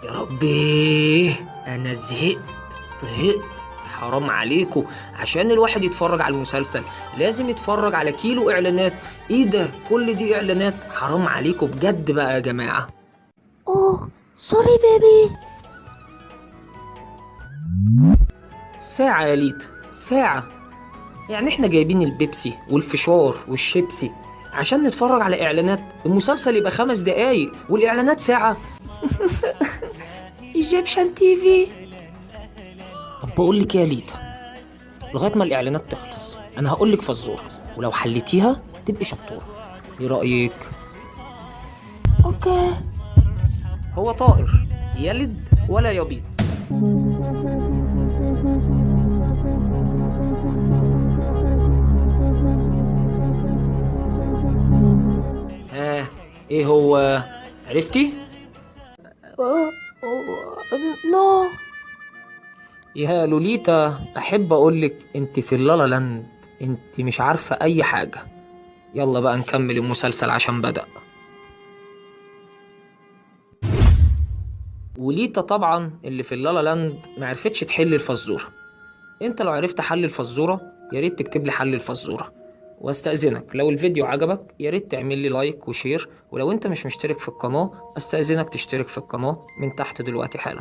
يا ربي انا طهقت. حرام عليكم. عشان الواحد يتفرج على المسلسل لازم يتفرج على كيلو اعلانات. ايه ده؟ كل دي اعلانات؟ حرام عليكم بجد بقى يا جماعة. اوه سوري بيبي. ساعة يا ليتا، ساعة؟ يعني احنا جايبين البيبسي والفشار والشيبسي عشان نتفرج على اعلانات؟ المسلسل يبقى 5 دقايق والاعلانات ساعة. ايجيبشن تي في. طب بقول لك إيه يا ليتا، لغايه ما الاعلانات تخلص انا هقول لك فزوره، ولو حليتيها تبقي شطوره. ايه رايك؟ اوكي. هو طائر يلد ولا يبيض. ها؟ ايه هو؟ عرفتي؟ نو. يا لوليتا احب اقولك انت في اللالا لاند، انت مش عارفه اي حاجه. يلا بقى نكمل المسلسل عشان بدأ. وليتا طبعا اللي في اللالا لاند ما عرفتش تحل الفزوره. انت لو عرفت حل الفزوره يا ريت تكتب لي حل الفزوره. واستأذنك لو الفيديو عجبك يا ريت تعمل لي لايك وشير، ولو انت مش مشترك في القناه استأذنك تشترك في القناه من تحت دلوقتي حالا.